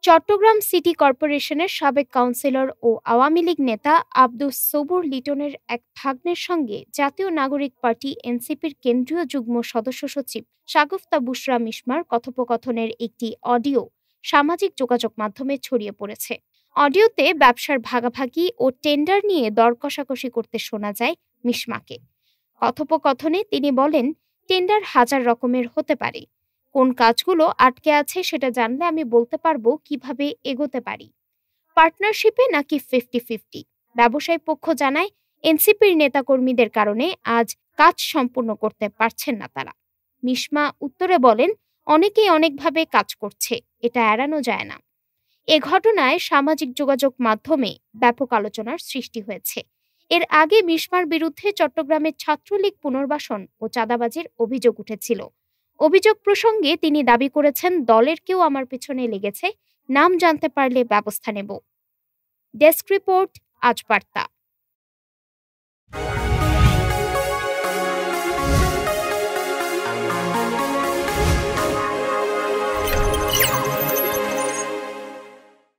Chittagong city কর্পোরেশনের সাবেক councillor ও আওয়ামী লীগ নেতা আব্দুস সবুর লিটনের এক ভাগ্নের সঙ্গে জাতীয় নাগরিক পার্টি এনসিপির কেন্দ্রীয় যুগ্ম সদস্য সচিব শাগুফতা বুশরা মিশমার কথোপকথনের একটি অডিও সামাজিক যোগাযোগ মাধ্যমে ছড়িয়ে পড়েছে। অডিওতে ব্যবসার ভাগাভাগি ও টেন্ডার নিয়ে দর কষাকষি করতে শোনা যায় মিশমাকে। কথোপকথনে তিনি বলেন, টেন্ডার হাজার রকমের হতে পারে, কোন কাজগুলো আটকে আছে সেটা জানলে আমি বলতে পারবো কিভাবে এগোতে পারি। পার্টনারশিপে নাকি 50-50। ব্যবসায়ী পক্ষ জানায় এনসিপির নেতাকর্মীদের কারণে আজ কাজ সম্পূর্ণ করতে পারছেন না তারা। মিশমা উত্তরে বলেন, অনেকেই অনেকভাবে কাজ করছে, এটা এড়ানো যায় না। এ ঘটনায় সামাজিক যোগাযোগ মাধ্যমে ব্যাপক আলোচনার সৃষ্টি হয়েছে। এর আগে মিশমার বিরুদ্ধে চট্টগ্রামের ছাত্রলীগ পুনর্বাসন ও চাঁদাবাজির অভিযোগ উঠেছিল। অভিযোগ প্রসঙ্গে তিনি দাবি করেছেন, দলের কেউ আমার পেছনে লেগেছে, নাম জানতে পারলে ব্যবস্থা নেব। ডেস্ক রিপোর্ট, আজ বার্তা।